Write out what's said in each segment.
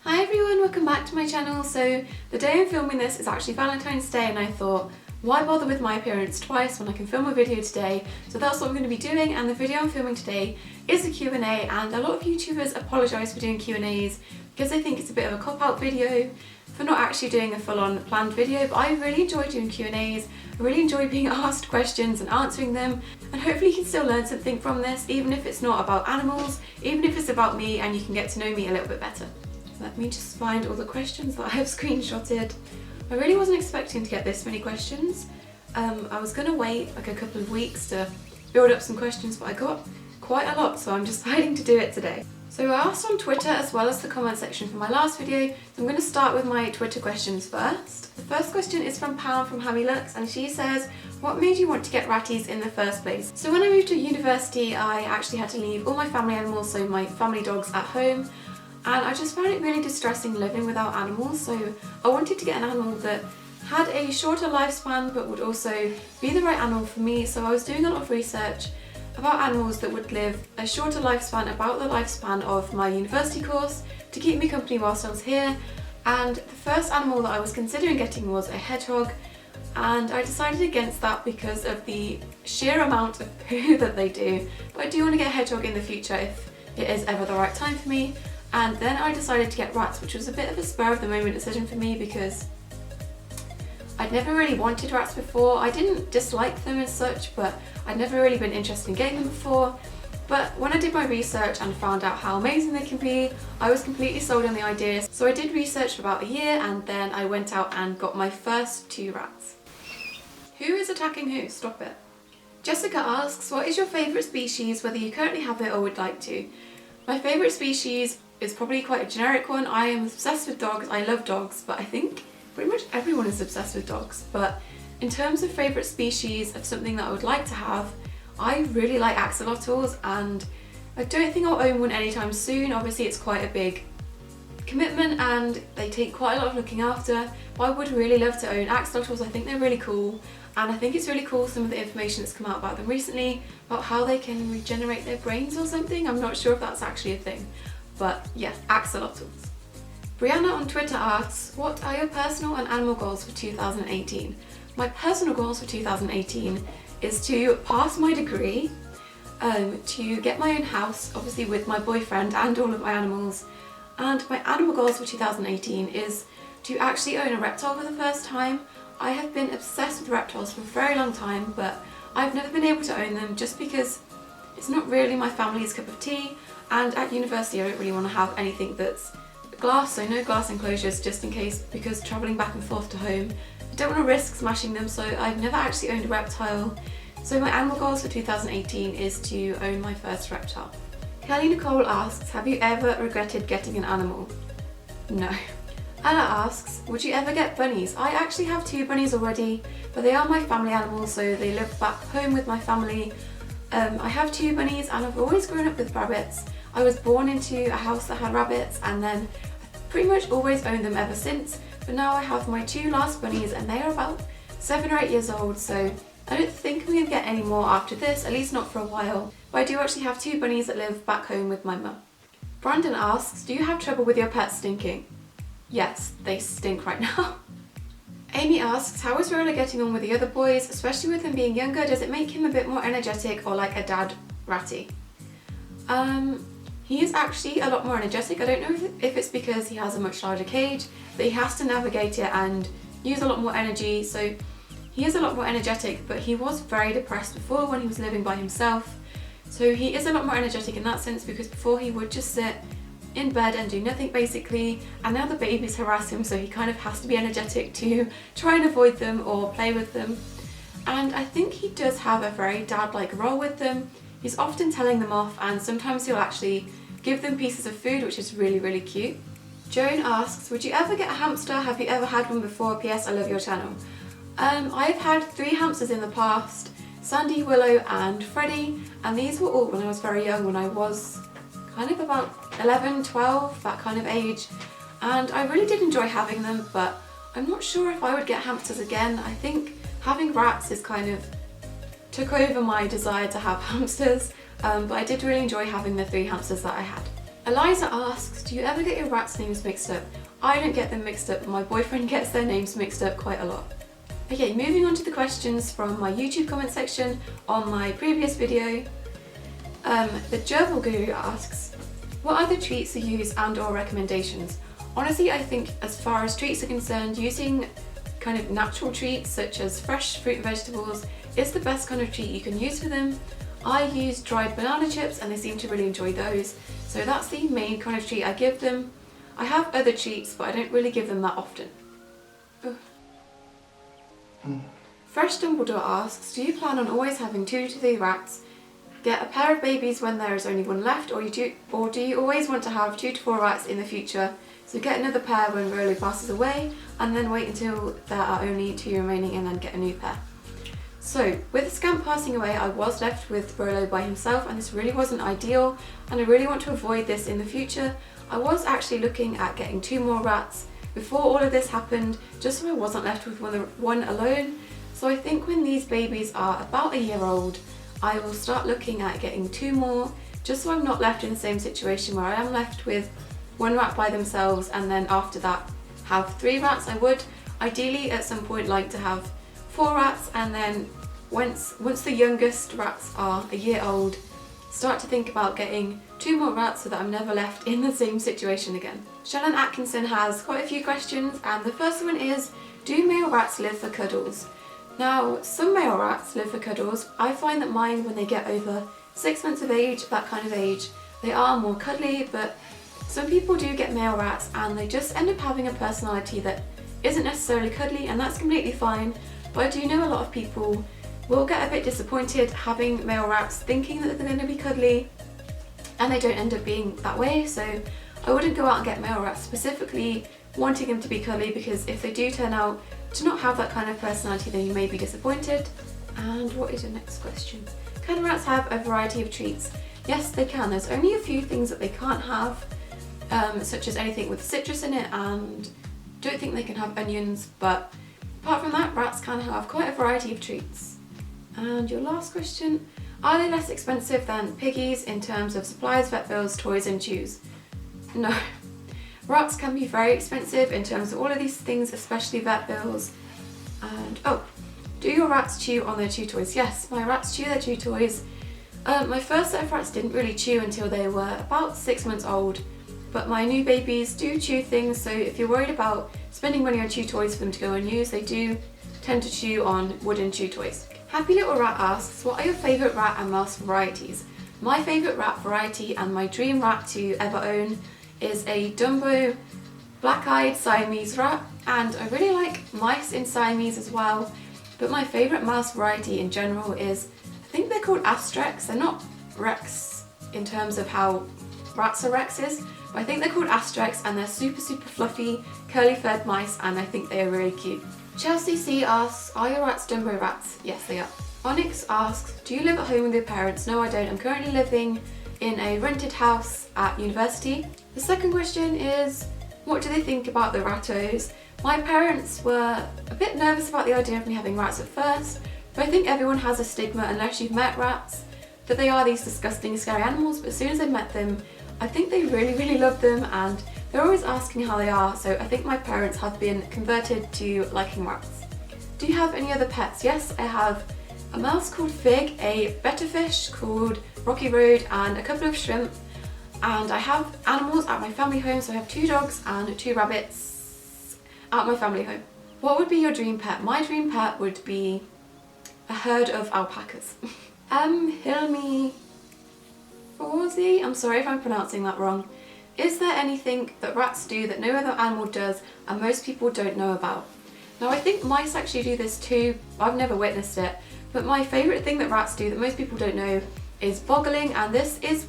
Hi everyone, welcome back to my channel. So the day I'm filming this is actually Valentine's Day, and I thought, why bother with my appearance twice when I can film a video today? So that's what I'm going to be doing, and the video I'm filming today is a Q&A, and a lot of YouTubers apologise for doing Q&As because they think it's a bit of a cop-out video for not actually doing a full-on planned video, but I really enjoy doing Q&As. I really enjoy being asked questions and answering them, and hopefully you can still learn something from this, even if it's not about animals, even if it's about me and you can get to know me a little bit better. Let me just find all the questions that I have screenshotted. I really wasn't expecting to get this many questions. I was going to wait like a couple of weeks to build up some questions, but I got quite a lot, so I'm deciding to do it today. So I asked on Twitter as well as the comment section for my last video, so I'm going to start with my Twitter questions first. The first question is from Pam from Hammy Lux, and she says, what made you want to get ratties in the first place? So when I moved to university, I actually had to leave all my family animals, so my family dogs, at home. And I just found it really distressing living without animals, so I wanted to get an animal that had a shorter lifespan but would also be the right animal for me. So I was doing a lot of research about animals that would live a shorter lifespan, about the lifespan of my university course, to keep me company whilst I was here. And the first animal that I was considering getting was a hedgehog, and I decided against that because of the sheer amount of poo that they do. But I do want to get a hedgehog in the future if it is ever the right time for me. And then I decided to get rats, which was a bit of a spur of the moment decision for me because I'd never really wanted rats before. I didn't dislike them as such, but I'd never really been interested in getting them before. But when I did my research and found out how amazing they can be, I was completely sold on the idea. So I did research for about a year, and then I went out and got my first 2 rats. Who is attacking who? Stop it. Jessica asks, what is your favourite species, whether you currently have it or would like to? My favourite species is probably quite a generic one. I am obsessed with dogs. I love dogs, but I think pretty much everyone is obsessed with dogs. But in terms of favourite species of something that I would like to have, I really like axolotls, and I don't think I'll own one anytime soon. Obviously it's quite a big commitment and they take quite a lot of looking after, but I would really love to own axolotls. I think they're really cool, and I think it's really cool some of the information that's come out about them recently, about how they can regenerate their brains or something. I'm not sure if that's actually a thing. But yeah, axolotls. Brianna on Twitter asks, what are your personal and animal goals for 2018? My personal goals for 2018 is to pass my degree, to get my own house, obviously with my boyfriend and all of my animals. And my animal goals for 2018 is to actually own a reptile for the first time. I have been obsessed with reptiles for a very long time, but I've never been able to own them just because it's not really my family's cup of tea. And at university I don't really want to have anything that's glass, so no glass enclosures just in case, because travelling back and forth to home, I don't want to risk smashing them, so I've never actually owned a reptile. So my animal goals for 2018 is to own my first reptile. Kelly Nicole asks, have you ever regretted getting an animal? No. Ella asks, would you ever get bunnies? I actually have 2 bunnies already, but they are my family animals, so they live back home with my family. I have 2 bunnies, and I've always grown up with rabbits. I was born into a house that had rabbits, and then I've pretty much always owned them ever since. But now I have my 2 last bunnies, and they are about 7 or 8 years old, so I don't think I'm going to get any more after this, at least not for a while. But I do actually have 2 bunnies that live back home with my mum. Brandon asks, do you have trouble with your pets stinking? Yes, they stink right now. Amy asks, how is Roller getting on with the other boys, especially with him being younger? Does it make him a bit more energetic or like a dad ratty? He is actually a lot more energetic. I don't know if it's because he has a much larger cage, but he has to navigate it and use a lot more energy, so he is a lot more energetic, but he was very depressed before when he was living by himself. So he is a lot more energetic in that sense, because before he would just sit in bed and do nothing basically, and now the babies harass him, so he kind of has to be energetic to try and avoid them or play with them. And I think he does have a very dad-like role with them. He's often telling them off, and sometimes he'll actually give them pieces of food, which is really, really cute. Joan asks, would you ever get a hamster? Have you ever had one before? P.S. I love your channel. I've had 3 hamsters in the past, Sandy, Willow and Freddy, and these were all when I was very young, when I was kind of about 11, 12, that kind of age. And I really did enjoy having them, but I'm not sure if I would get hamsters again. I think having rats is kind of took over my desire to have hamsters, but I did really enjoy having the 3 hamsters that I had. Eliza asks, do you ever get your rats' names mixed up? I don't get them mixed up, but my boyfriend gets their names mixed up quite a lot. Okay, moving on to the questions from my YouTube comment section on my previous video. The Gerbil Guru asks, what other treats are used and or recommendations? Honestly, I think as far as treats are concerned, using kind of natural treats such as fresh fruit and vegetables is the best kind of treat you can use for them. I use dried banana chips and they seem to really enjoy those, so that's the main kind of treat I give them. I have other treats, but I don't really give them that often. Fresh Dumbledore asks, do you plan on always having 2 to 3 rats? Get a pair of babies when there is only one left, or do you always want to have 2 to 4 rats in the future? So get another pair when Rolo passes away, and then wait until there are only 2 remaining and then get a new pair. So, with Scamp passing away, I was left with Rolo by himself, and this really wasn't ideal, and I really want to avoid this in the future. I was actually looking at getting 2 more rats before all of this happened, just so I wasn't left with one alone. So I think when these babies are about a year old, I will start looking at getting 2 more, just so I'm not left in the same situation where I am left with 1 rat by themselves, and then after that have 3 rats. I would ideally at some point like to have 4 rats, and then once the youngest rats are a year old, start to think about getting 2 more rats so that I'm never left in the same situation again. Shannon Atkinson has quite a few questions, and the first one is, do male rats live for cuddles? Now, some male rats live for cuddles. I find that mine, when they get over 6 months of age, that kind of age, they are more cuddly, but some people do get male rats and they just end up having a personality that isn't necessarily cuddly, and that's completely fine. But I do know a lot of people will get a bit disappointed having male rats thinking that they're going to be cuddly, and they don't end up being that way. So I wouldn't go out and get male rats specifically wanting them to be cuddly, because if they do turn out to not have that kind of personality, then you may be disappointed. And what is your next question? Can rats have a variety of treats? Yes, they can. There's only a few things that they can't have, such as anything with citrus in it, and don't think they can have onions, but apart from that, rats can have quite a variety of treats. And your last question, are they less expensive than piggies in terms of supplies, vet bills, toys and chews? No. Rats can be very expensive in terms of all of these things, especially vet bills. And do your rats chew on their chew toys? Yes, my rats chew their chew toys. My first set of rats didn't really chew until they were about 6 months old, but my new babies do chew things, so if you're worried about spending money on chew toys for them to go and use, they do tend to chew on wooden chew toys. Happy Little Rat asks, what are your favourite rat and mouse varieties? My favourite rat variety and my dream rat to ever own is a Dumbo black-eyed Siamese rat, and I really like mice in Siamese as well, but my favourite mouse variety in general is, I think they're called Astrex. They're not Rex in terms of how rats are Rexes, but I think they're called Astrex, and they're super fluffy, curly-furred mice, and I think they are really cute. Chelsea C asks, are your rats Dumbo rats? Yes, they are. Onyx asks, do you live at home with your parents? No, I don't. I'm currently living in a rented house at university. The second question is, what do they think about the rattos? My parents were a bit nervous about the idea of me having rats at first, but I think everyone has a stigma unless you've met rats, that they are these disgusting, scary animals, but as soon as I've met them, I think they really love them, and they're always asking how they are, so I think my parents have been converted to liking rats. Do you have any other pets? Yes, I have a mouse called Fig, a betterfish called Rocky Road, and a couple of shrimp. And I have animals at my family home, so I have 2 dogs and 2 rabbits at my family home. What would be your dream pet? My dream pet would be a herd of alpacas. Hilmi Forzi, I'm sorry if I'm pronouncing that wrong. Is there anything that rats do that no other animal does and most people don't know about? Now, I think mice actually do this too. I've never witnessed it, but my favourite thing that rats do that most people don't know is boggling, and this is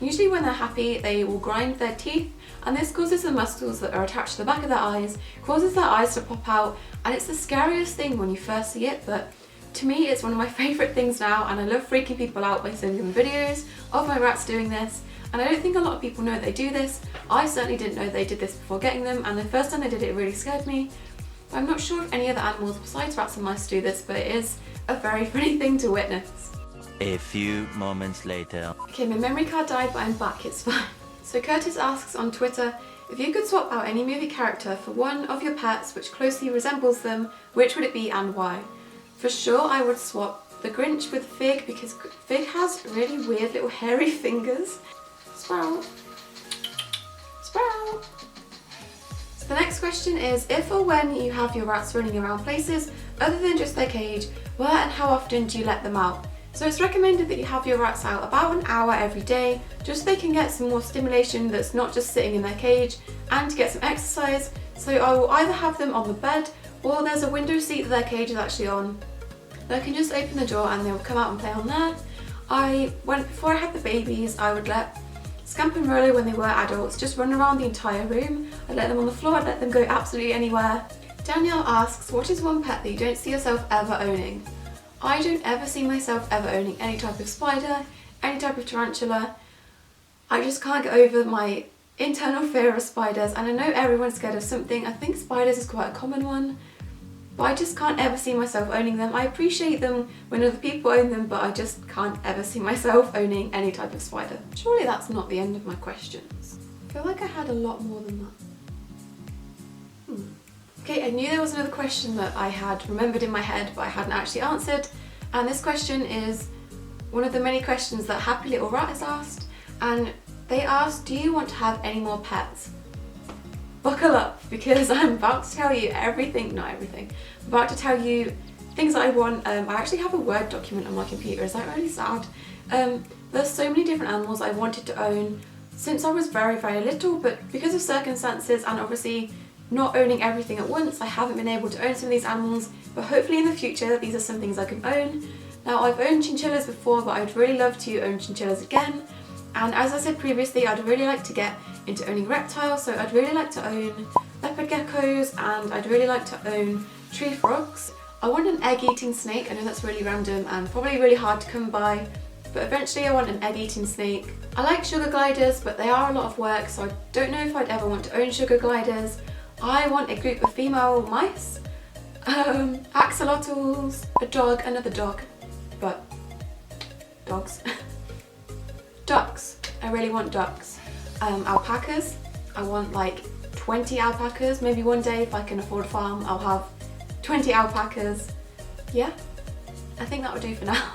usually when they're happy, they will grind their teeth, and this causes the muscles that are attached to the back of their eyes, causes their eyes to pop out, and it's the scariest thing when you first see it, but to me it's one of my favourite things now, and I love freaking people out by sending them videos of my rats doing this, and I don't think a lot of people know they do this. I certainly didn't know they did this before getting them, and the first time they did it, it really scared me. But I'm not sure if any other animals besides rats and mice do this, but it is a very funny thing to witness. A few moments later. Okay, my memory card died, but I'm back, it's fine. So Curtis asks on Twitter, if you could swap out any movie character for one of your pets which closely resembles them, which would it be and why? For sure I would swap the Grinch with Fig because Fig has really weird little hairy fingers. Sprout. Sprout. So the next question is, if or when you have your rats running around places other than just their cage, where and how often do you let them out? So it's recommended that you have your rats out about an hour every day, just so they can get some more stimulation that's not just sitting in their cage, and to get some exercise. So I will either have them on the bed, or there's a window seat that their cage is actually on. They can just open the door and they'll come out and play on there. Before I had the babies, I would let Scamp and Rolo, when they were adults, just run around the entire room. I'd let them on the floor, I'd let them go absolutely anywhere. Danielle asks, what is one pet that you don't see yourself ever owning? I don't ever see myself ever owning any type of spider, any type of tarantula. I just can't get over my internal fear of spiders, and I know everyone's scared of something. I think spiders is quite a common one, but I just can't ever see myself owning them. I appreciate them when other people own them, but I just can't ever see myself owning any type of spider. Surely that's not the end of my questions. I feel like I had a lot more than that. Okay, I knew there was another question that I had remembered in my head but I hadn't actually answered, and this question is one of the many questions that Happy Little Rat has asked, and they asked, do you want to have any more pets? Buckle up, because I'm about to tell you everything, not everything, I'm about to tell you things that I want. I actually have a Word document on my computer, is that really sad? There's so many different animals I wanted to own since I was very, very little, but because of circumstances and obviously not owning everything at once, I haven't been able to own some of these animals, but hopefully in the future these are some things I can own. Now, I've owned chinchillas before, but I'd really love to own chinchillas again, and as I said previously, I'd really like to get into owning reptiles, so I'd really like to own leopard geckos, and I'd really like to own tree frogs. I want an egg-eating snake. I know that's really random and probably really hard to come by, but eventually I want an egg-eating snake. I like sugar gliders, but they are a lot of work, so I don't know if I'd ever want to own sugar gliders. I want a group of female mice, axolotls, a dog, another dog, but dogs. Ducks, I really want ducks. Alpacas, I want like 20 alpacas. Maybe one day if I can afford a farm, I'll have 20 alpacas. Yeah, I think that would do for now.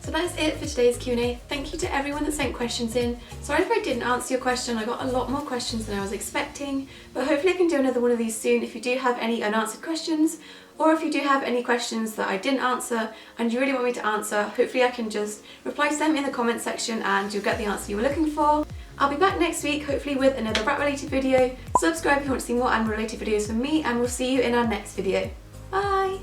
So that's it for today's Q&A. Thank you to everyone that sent questions in. Sorry if I didn't answer your question, I got a lot more questions than I was expecting, but hopefully I can do another one of these soon. If you do have any unanswered questions, or if you do have any questions that I didn't answer and you really want me to answer, hopefully I can just reply to them in the comment section and you'll get the answer you were looking for. I'll be back next week, hopefully with another rat related video. Subscribe if you want to see more animal related videos from me, and we'll see you in our next video. Bye!